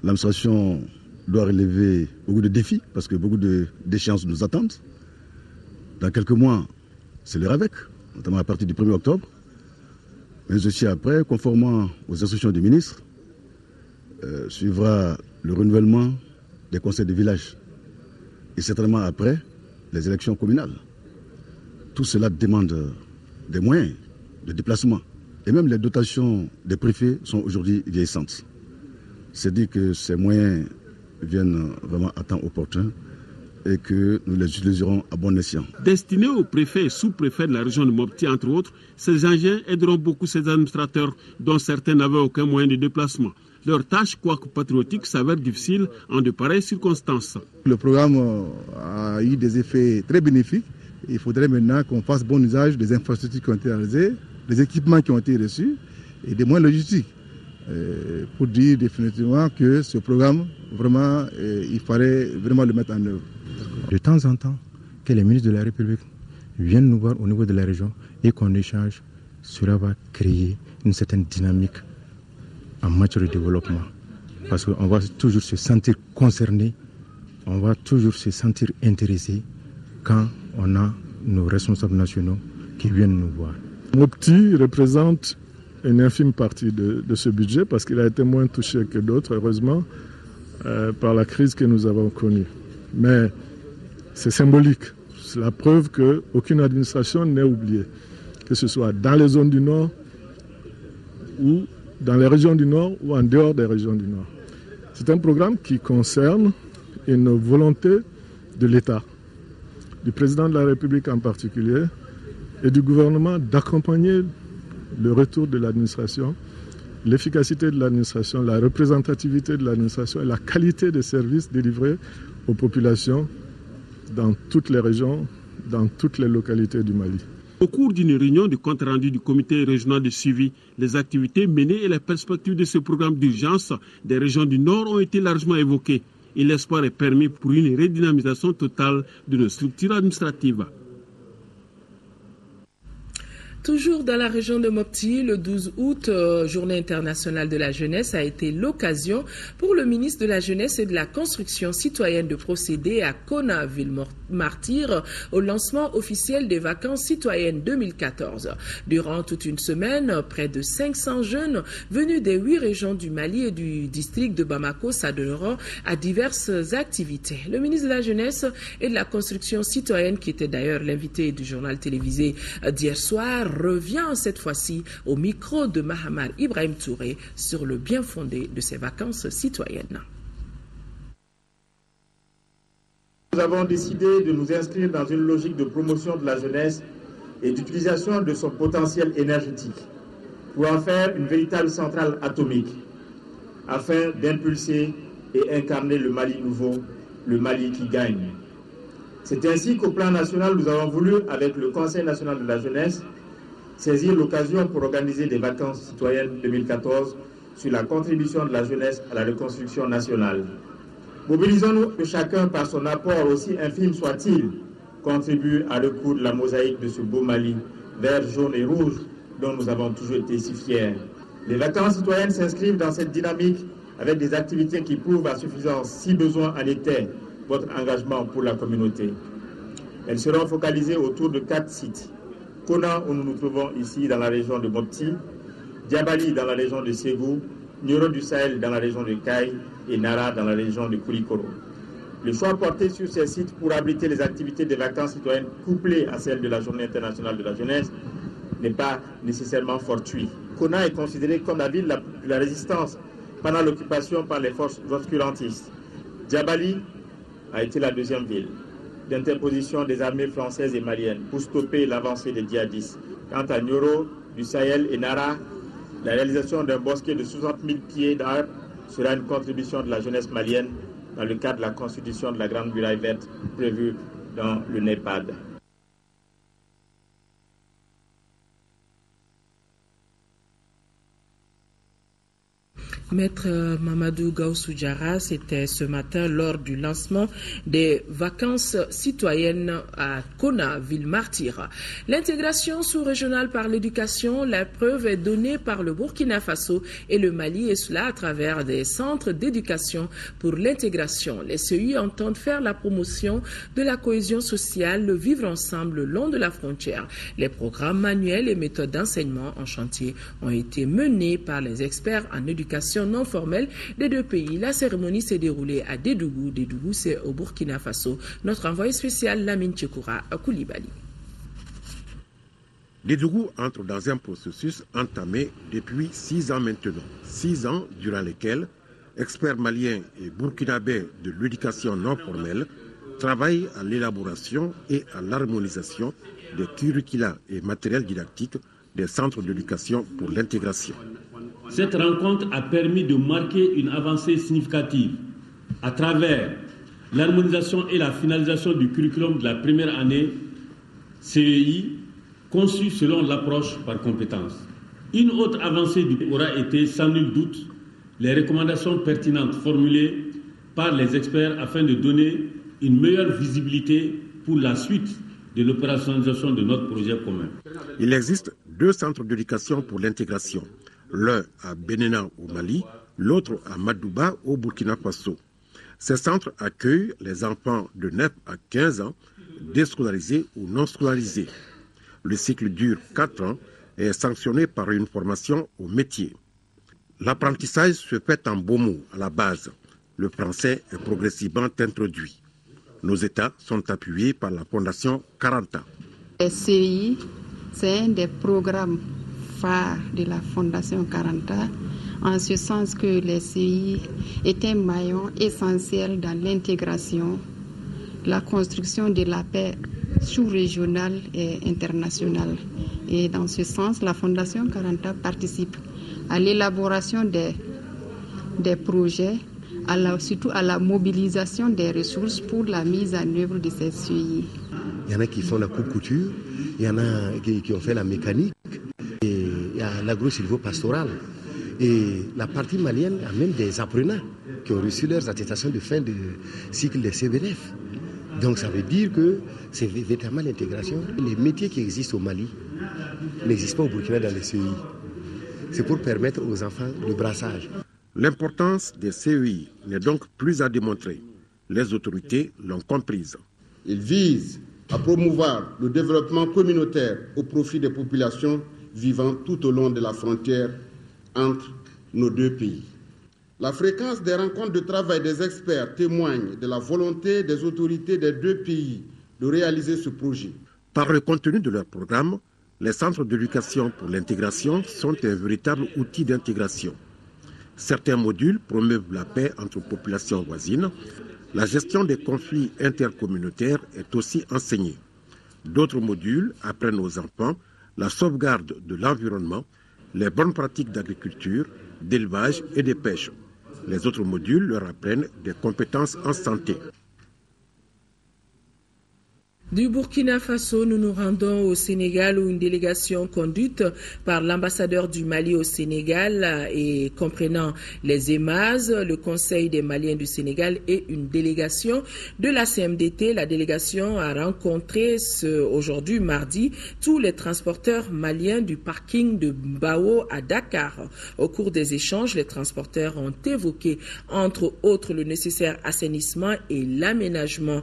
l'administration doit relever beaucoup de défis parce que beaucoup d'échéances nous attendent. Dans quelques mois, c'est l'heure avec, notamment à partir du 1er octobre, mais aussi après, conformément aux instructions du ministre, suivra le renouvellement des conseils de village et certainement après les élections communales. Tout cela demande des moyens de déplacement et même les dotations des préfets sont aujourd'hui vieillissantes. C'est dit que ces moyens viennent vraiment à temps opportun et que nous les utiliserons à bon escient. Destinés aux préfets et sous-préfets de la région de Mopti, entre autres, ces engins aideront beaucoup ces administrateurs dont certains n'avaient aucun moyen de déplacement. Leur tâche, quoique patriotique, s'avère difficile en de pareilles circonstances. Le programme a eu des effets très bénéfiques. Il faudrait maintenant qu'on fasse bon usage des infrastructures qui ont été réalisées, des équipements qui ont été reçus et des moyens logistiques. Pour dire définitivement que ce programme, vraiment, il fallait vraiment le mettre en œuvre. De temps en temps, que les ministres de la République viennent nous voir au niveau de la région et qu'on échange, cela va créer une certaine dynamique en matière de développement. Parce qu'on va toujours se sentir concerné, on va toujours se sentir intéressé quand on a nos responsables nationaux qui viennent nous voir. Mopti représente une infime partie de ce budget parce qu'il a été moins touché que d'autres, heureusement, par la crise que nous avons connue. Mais c'est symbolique. C'est la preuve qu'aucune administration n'est oubliée, que ce soit dans les zones du Nord ou dans les régions du Nord ou en dehors des régions du Nord. C'est un programme qui concerne une volonté de l'État, du président de la République en particulier, et du gouvernement d'accompagner le retour de l'administration, l'efficacité de l'administration, la représentativité de l'administration et la qualité des services délivrés aux populations dans toutes les régions, dans toutes les localités du Mali. Au cours d'une réunion du compte rendu du comité régional de suivi, les activités menées et les perspectives de ce programme d'urgence des régions du Nord ont été largement évoquées. Et l'espoir est permis pour une redynamisation totale de nos structures administratives. Toujours dans la région de Mopti, le 12 août, Journée internationale de la jeunesse, a été l'occasion pour le ministre de la Jeunesse et de la Construction citoyenne de procéder à Kona Ville-Martyr au lancement officiel des vacances citoyennes 2014. Durant toute une semaine, près de 500 jeunes venus des 8 régions du Mali et du district de Bamako s'adonneront à diverses activités. Le ministre de la Jeunesse et de la Construction citoyenne, qui était d'ailleurs l'invité du journal télévisé d'hier soir, revient cette fois-ci au micro de Mahamar Ibrahim Touré sur le bien fondé de ces vacances citoyennes. Nous avons décidé de nous inscrire dans une logique de promotion de la jeunesse et d'utilisation de son potentiel énergétique pour en faire une véritable centrale atomique afin d'impulser et incarner le Mali nouveau, le Mali qui gagne. C'est ainsi qu'au plan national, nous avons voulu, avec le Conseil national de la jeunesse, saisir l'occasion pour organiser des vacances citoyennes 2014 sur la contribution de la jeunesse à la reconstruction nationale. Mobilisons-nous que chacun, par son apport, aussi infime soit-il, contribue à recoudre la mosaïque de ce beau Mali, vert, jaune et rouge, dont nous avons toujours été si fiers. Les vacances citoyennes s'inscrivent dans cette dynamique avec des activités qui prouvent à suffisance, si besoin en était, votre engagement pour la communauté. Elles seront focalisées autour de 4 sites. Kona, où nous nous trouvons ici dans la région de Mopti, Diabali dans la région de Ségou, Nioro du Sahel dans la région de Kaï et Nara dans la région de Koulikoro. Le choix porté sur ces sites pour abriter les activités des vacances citoyennes couplées à celles de la Journée internationale de la jeunesse n'est pas nécessairement fortuit. Kona est considérée comme la ville de la résistance pendant l'occupation par les forces obscurantistes. Diabali a été la deuxième ville d'interposition des armées françaises et maliennes pour stopper l'avancée des djihadistes. Quant à Nioro, du Sahel et Nara, la réalisation d'un bosquet de 60 000 pieds d'arbres sera une contribution de la jeunesse malienne dans le cadre de la constitution de la Grande Muraille Verte prévue dans le NEPAD. Maître Mamadou Gaussou Diarra, c'était ce matin lors du lancement des vacances citoyennes à Kona, Ville-Martyr. L'intégration sous-régionale par l'éducation, la preuve est donnée par le Burkina Faso et le Mali, et cela à travers des centres d'éducation pour l'intégration. Les CEI entendent faire la promotion de la cohésion sociale, le vivre ensemble le long de la frontière. Les programmes manuels et méthodes d'enseignement en chantier ont été menés par les experts en éducation non formelle des deux pays. La cérémonie s'est déroulée à Dédougou. Dédougou, c'est au Burkina Faso. Notre envoyé spécial, Lamine Tchekoura, à Koulibaly. Dédougou entre dans un processus entamé depuis 6 ans maintenant. 6 ans durant lesquels experts maliens et burkinabés de l'éducation non formelle travaillent à l'élaboration et à l'harmonisation des curricula et matériels didactiques des centres d'éducation pour l'intégration. Cette rencontre a permis de marquer une avancée significative à travers l'harmonisation et la finalisation du curriculum de la première année CEI, conçu selon l'approche par compétence. Une autre avancée aura été, sans nul doute, les recommandations pertinentes formulées par les experts afin de donner une meilleure visibilité pour la suite de l'opérationnalisation de notre projet commun. Il existe 2 centres d'éducation pour l'intégration, l'un à Benena au Mali, l'autre à Madouba au Burkina Faso. Ces centres accueillent les enfants de 9 à 15 ans, déscolarisés ou non scolarisés. Le cycle dure 4 ans et est sanctionné par une formation au métier. L'apprentissage se fait en Bomo à la base. Le français est progressivement introduit. Nos États sont appuyés par la Fondation Caranta. Les CI, c'est un des programmes phares de la Fondation Caranta, en ce sens que les CI est un maillon essentiel dans l'intégration, la construction de la paix sous-régionale et internationale. Et dans ce sens, la Fondation Caranta participe à l'élaboration des projets, surtout à la mobilisation des ressources pour la mise en œuvre de ces CI. Il y en a qui font la coupe-couture, il y en a qui ont fait la mécanique, et il y a l'agro-silvo-pastoral. Et la partie malienne a même des apprenants qui ont reçu leurs attestations de fin de cycle de CBDF. Donc ça veut dire que c'est véritablement l'intégration. Les métiers qui existent au Mali n'existent pas au Burkina dans les CEI. C'est pour permettre aux enfants le brassage. L'importance des CEI n'est donc plus à démontrer. Les autorités l'ont comprise. Il vise à promouvoir le développement communautaire au profit des populations vivant tout au long de la frontière entre nos 2 pays. La fréquence des rencontres de travail des experts témoigne de la volonté des autorités des 2 pays de réaliser ce projet. Par le contenu de leur programme, les centres d'éducation pour l'intégration sont un véritable outil d'intégration. Certains modules promeuvent la paix entre populations voisines. La gestion des conflits intercommunautaires est aussi enseignée. D'autres modules apprennent aux enfants la sauvegarde de l'environnement, les bonnes pratiques d'agriculture, d'élevage et de pêche. Les autres modules leur apprennent des compétences en santé. Du Burkina Faso, nous nous rendons au Sénégal où une délégation conduite par l'ambassadeur du Mali au Sénégal et comprenant les EMAS, le Conseil des Maliens du Sénégal et une délégation de la CMDT. La délégation a rencontré aujourd'hui, mardi, tous les transporteurs maliens du parking de Mbao à Dakar. Au cours des échanges, les transporteurs ont évoqué, entre autres, le nécessaire assainissement et l'aménagement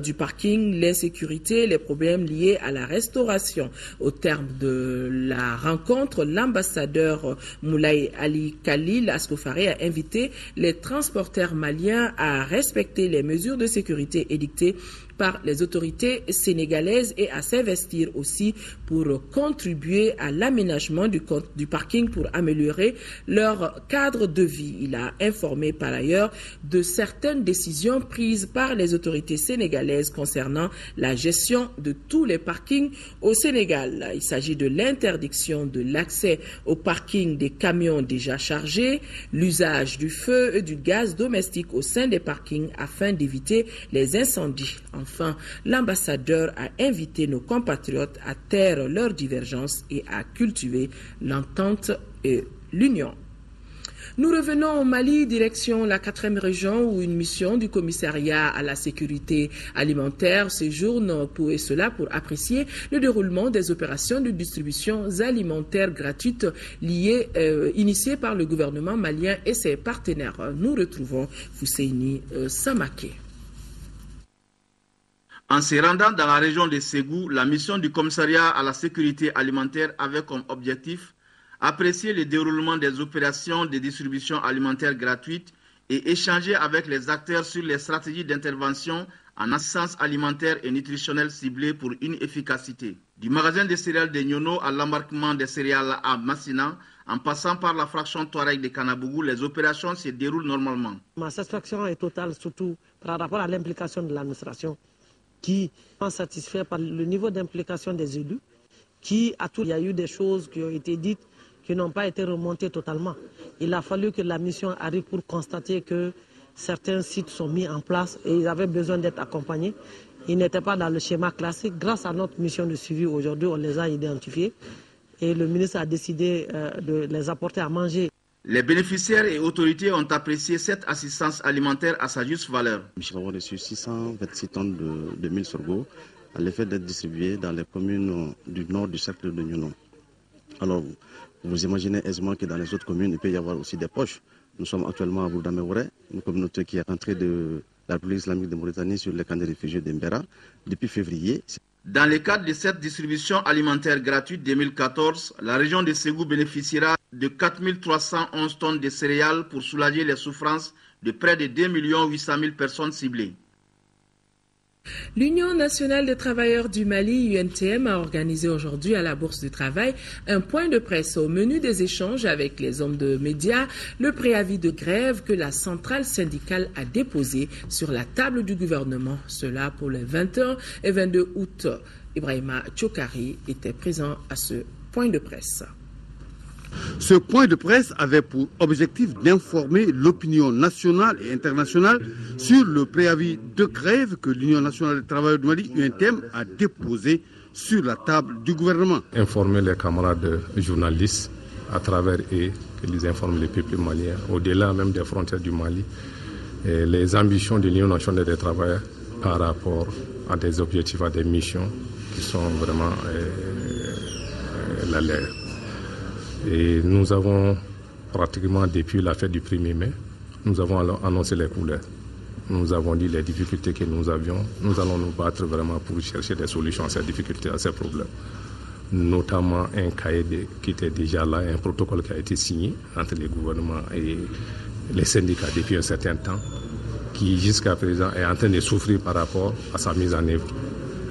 du parking, l'insécurité, les problèmes liés à la restauration. Au terme de la rencontre, l'ambassadeur Moulay Ali Khalil Ascofaré a invité les transporteurs maliens à respecter les mesures de sécurité édictées par les autorités sénégalaises et à s'investir aussi pour contribuer à l'aménagement du parking pour améliorer leur cadre de vie. Il a informé par ailleurs de certaines décisions prises par les autorités sénégalaises concernant la gestion de tous les parkings au Sénégal. Il s'agit de l'interdiction de l'accès au parking des camions déjà chargés, l'usage du feu et du gaz domestique au sein des parkings afin d'éviter les incendies. Enfin, l'ambassadeur a invité nos compatriotes à taire leurs divergences et à cultiver l'entente et l'union. Nous revenons au Mali, direction la 4e région où une mission du commissariat à la sécurité alimentaire séjourne pour apprécier le déroulement des opérations de distribution alimentaire gratuite initiées par le gouvernement malien et ses partenaires. Nous retrouvons Fousseini Samaké. En se rendant dans la région de Ségou, la mission du commissariat à la sécurité alimentaire avait comme objectif apprécier le déroulement des opérations de distribution alimentaire gratuite et échanger avec les acteurs sur les stratégies d'intervention en assistance alimentaire et nutritionnelle ciblée pour une efficacité. Du magasin de céréales de Nyono à l'embarquement des céréales à Massina, en passant par la fraction Touareg de Kanabougou, les opérations se déroulent normalement. Ma satisfaction est totale, surtout par rapport à l'implication de l'administration, qui est satisfait par le niveau d'implication des élus, il y a eu des choses qui ont été dites qui n'ont pas été remontées totalement. Il a fallu que la mission arrive pour constater que certains sites sont mis en place et ils avaient besoin d'être accompagnés. Ils n'étaient pas dans le schéma classique. Grâce à notre mission de suivi aujourd'hui, on les a identifiés et le ministre a décidé de les apporter à manger. Les bénéficiaires et autorités ont apprécié cette assistance alimentaire à sa juste valeur. Nous avons reçu 626 tonnes de mil sorgho à l'effet d'être distribués dans les communes du nord du cercle de Niouno. Alors, vous imaginez aisément que dans les autres communes, il peut y avoir aussi des poches. Nous sommes actuellement à Bourdaméouré, une communauté qui est entrée de la République islamique de Mauritanie sur le camp de réfugiés d'Embera depuis février. Dans le cadre de cette distribution alimentaire gratuite 2014, la région de Ségou bénéficiera de 4 311 tonnes de céréales pour soulager les souffrances de près de 2 800 000 personnes ciblées. L'Union nationale des travailleurs du Mali, UNTM, a organisé aujourd'hui à la Bourse du Travail un point de presse au menu des échanges avec les hommes de médias, le préavis de grève que la centrale syndicale a déposé sur la table du gouvernement. Cela pour les 21 et 22 août. Ibrahima Tchokari était présent à ce point de presse. Ce point de presse avait pour objectif d'informer l'opinion nationale et internationale sur le préavis de grève que l'Union nationale des travailleurs du Mali, UNTM, a déposé sur la table du gouvernement. Informer les camarades journalistes à travers eux, qu'ils informent les peuples maliens, au-delà même des frontières du Mali, et les ambitions de l'Union nationale des travailleurs par rapport à des objectifs, à des missions qui sont vraiment la leur. Et nous avons pratiquement, depuis la fête du 1er mai, nous avons annoncé les couleurs. Nous avons dit les difficultés que nous avions. Nous allons nous battre vraiment pour chercher des solutions à ces difficultés, à ces problèmes. Notamment un cahier qui était déjà là, un protocole qui a été signé entre les gouvernements et les syndicats depuis un certain temps, qui jusqu'à présent est en train de souffrir par rapport à sa mise en œuvre.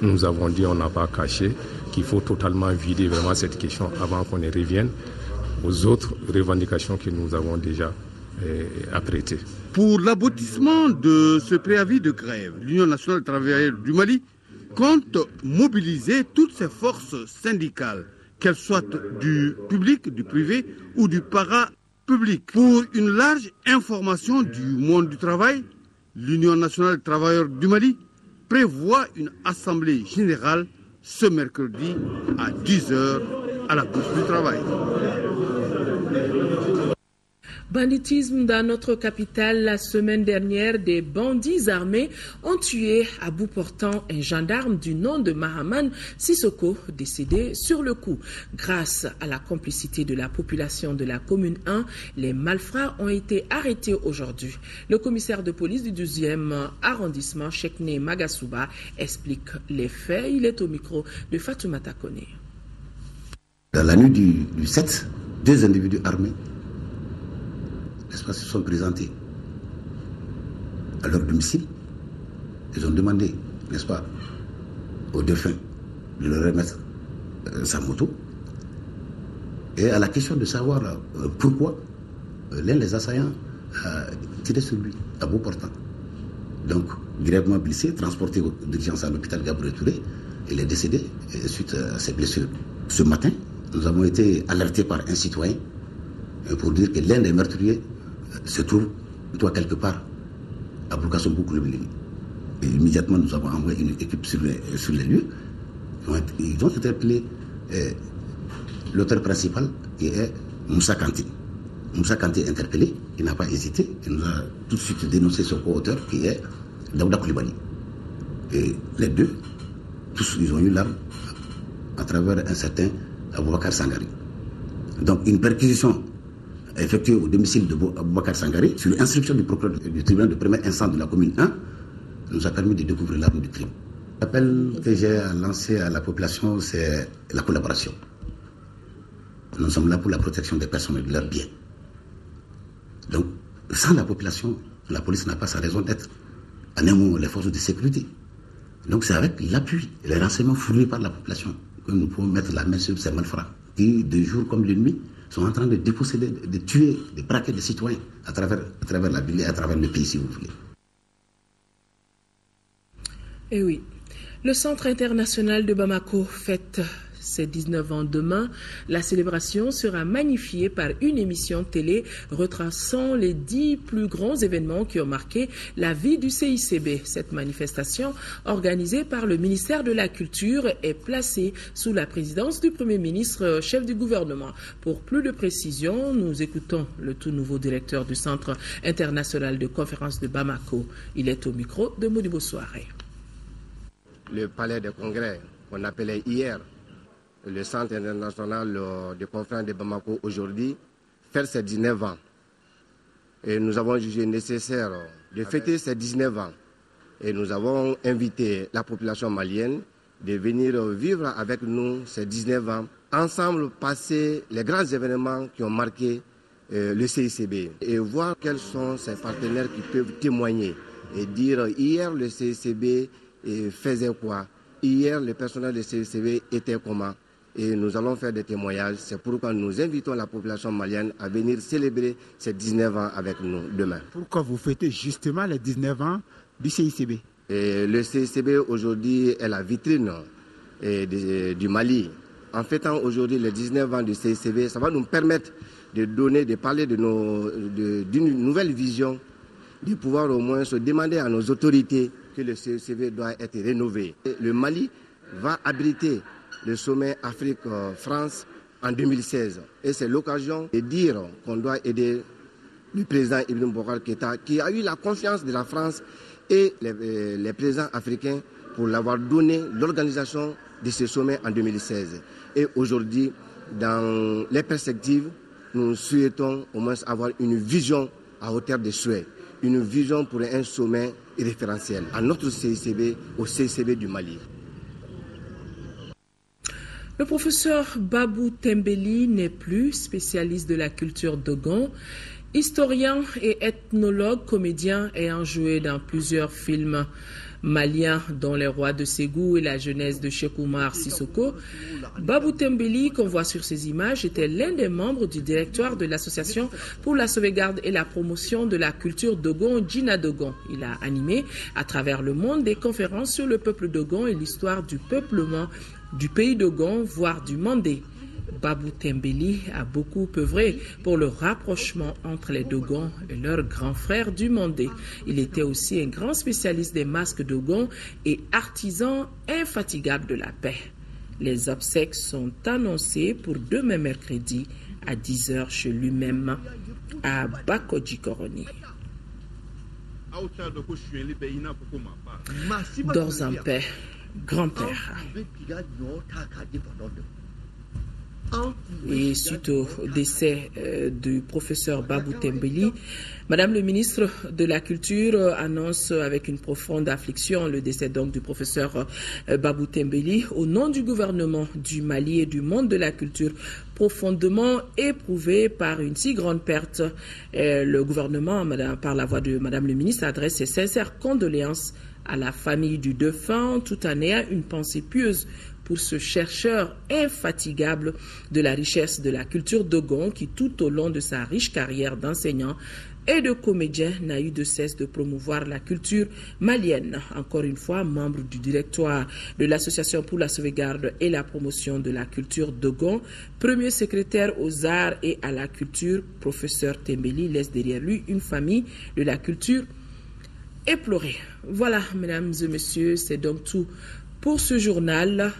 Nous avons dit, on n'a pas caché, qu'il faut totalement vider vraiment cette question avant qu'on y revienne aux autres revendications que nous avons déjà apprêtées. Pour l'aboutissement de ce préavis de grève, l'Union nationale des travailleurs du Mali compte mobiliser toutes ses forces syndicales, qu'elles soient du public, du privé ou du para-public. Pour une large information du monde du travail, l'Union nationale des travailleurs du Mali prévoit une assemblée générale ce mercredi à 10h à la Bourse du Travail. Banditisme dans notre capitale. La semaine dernière, des bandits armés ont tué à bout portant un gendarme du nom de Mahaman Sissoko, décédé sur le coup. Grâce à la complicité de la population de la commune 1, les malfrats ont été arrêtés aujourd'hui. Le commissaire de police du 12e arrondissement, Chekne Magasuba, explique les faits. Il est au micro de Fatoumata Kone. Dans la nuit du 7, 2 individus armés se sont présentés à leur domicile. Ils ont demandé, n'est-ce pas, au défunt de leur remettre sa moto. Et à la question de savoir pourquoi l'un des assaillants a tiré sur lui à bout portant. Donc, grièvement blessé, transporté d'urgence à l'hôpital Gabriel Touré, il est décédé suite à ses blessures. Ce matin, nous avons été alertés par un citoyen pour dire que l'un des meurtriers se trouve quelque part à Boukassou-Boukoulou-Bilini. Et immédiatement, nous avons envoyé une équipe sur les lieux. Ils ont interpellé l'auteur principal qui est Moussa Kanti. Moussa Kanti est interpellé, il n'a pas hésité, il nous a tout de suite dénoncé son co-auteur qui est Daouda Koulibaly. Et les deux, tous ils ont eu l'arme à travers un certain Aboubakar Sangari. Donc une perquisition effectuée au domicile de Aboubakar Sangari sur instruction du procureur du tribunal de première instance de la commune 1 nous a permis de découvrir l'arme du crime. L'appel que j'ai lancé à la population, c'est la collaboration. Nous sommes là pour la protection des personnes et de leurs biens. Donc, sans la population, la police n'a pas sa raison d'être. En un mot, les forces de sécurité. Donc, c'est avec l'appui et les renseignements fournis par la population que nous pouvons mettre la main sur ces malfrats qui, de jour comme de nuit, sont en train de déposséder, de tuer, de braquer des citoyens à travers la ville et à travers le pays, si vous voulez. Eh oui, le Centre international de Bamako fête ses 19 ans demain. La célébration sera magnifiée par une émission télé retraçant les 10 plus grands événements qui ont marqué la vie du CICB. Cette manifestation, organisée par le ministère de la Culture, est placée sous la présidence du Premier ministre, chef du gouvernement. Pour plus de précisions, nous écoutons le tout nouveau directeur du Centre international de conférence de Bamako. Il est au micro de Modibo Soare. le palais des congrès qu'on appelait hier le Centre international de conférence de Bamako aujourd'hui, faire ses 19 ans. Et nous avons jugé nécessaire de fêter ces 19 ans. Et nous avons invité la population malienne de venir vivre avec nous ces 19 ans, ensemble passer les grands événements qui ont marqué le CICB et voir quels sont ses partenaires qui peuvent témoigner et dire hier le CICB faisait quoi, hier le personnel du CICB était comment. Et nous allons faire des témoignages. C'est pourquoi nous invitons la population malienne à venir célébrer ces 19 ans avec nous demain. Pourquoi vous fêtez justement les 19 ans du CICB? Le CICB aujourd'hui est la vitrine du Mali. En fêtant aujourd'hui les 19 ans du CICB, ça va nous permettre de parler d'une nouvelle vision, de pouvoir au moins se demander à nos autorités que le CICB doit être rénové. Le Mali va abriter le sommet Afrique-France en 2016. Et c'est l'occasion de dire qu'on doit aider le président Ibrahim Boubacar Keïta, qui a eu la confiance de la France et les présidents africains pour l'avoir donné l'organisation de ce sommet en 2016. Et aujourd'hui, dans les perspectives, nous souhaitons au moins avoir une vision à hauteur des souhaits, une vision pour un sommet référentiel à notre CICB, au CICB du Mali. Le professeur Babou Tembeli n'est plus spécialiste de la culture dogon. Historien et ethnologue, comédien ayant joué dans plusieurs films maliens dont Les Rois de Ségou et La Jeunesse de Cheikh Oumar Sissoko, Babou Tembeli, qu'on voit sur ces images, était l'un des membres du directoire de l'Association pour la sauvegarde et la promotion de la culture dogon, Djina Dogon. Il a animé à travers le monde des conférences sur le peuple dogon et l'histoire du peuplement du pays dogon, voire du Mandé. Babou Tembeli a beaucoup œuvré pour le rapprochement entre les Dogons et leurs grands frères du Mandé. Il était aussi un grand spécialiste des masques Dogons et artisan infatigable de la paix. Les obsèques sont annoncées pour demain mercredi à 10h chez lui-même à Bakodji-Koroni. Dors en paix, grand-père. Et suite au décès du professeur Babou Tembeli, Madame le ministre de la Culture annonce avec une profonde affliction le décès donc du professeur Babou Tembeli. Au nom du gouvernement du Mali et du monde de la culture profondément éprouvé par une si grande perte, le gouvernement, par la voix de Madame le ministre, adresse ses sincères condoléances à la famille du défunt, tout en ayant une pensée pieuse pour ce chercheur infatigable de la richesse de la culture dogon qui, tout au long de sa riche carrière d'enseignant et de comédien, n'a eu de cesse de promouvoir la culture malienne. Encore une fois, membre du directoire de l'Association pour la sauvegarde et la promotion de la culture dogon, premier secrétaire aux arts et à la culture, professeur Tembeli laisse derrière lui une famille de la culture éplorée. Voilà, mesdames et messieurs, c'est donc tout pour ce journal.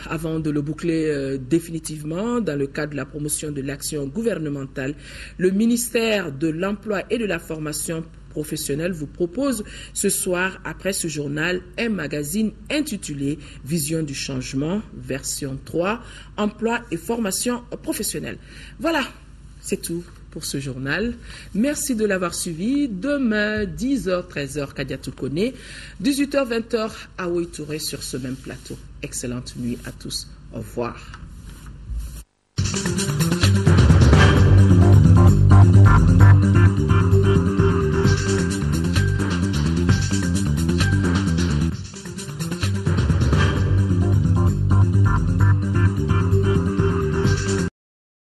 Avant de le boucler définitivement, dans le cadre de la promotion de l'action gouvernementale, le ministère de l'Emploi et de la Formation professionnelle vous propose ce soir, après ce journal, un magazine intitulé Vision du changement, version 3, Emploi et formation professionnelle. Voilà, c'est tout pour ce journal. Merci de l'avoir suivi. Demain, 10h, 13h, Kadiatou Kone, 18h, 20h, Aoui Touré sur ce même plateau. Excellente nuit à tous. Au revoir.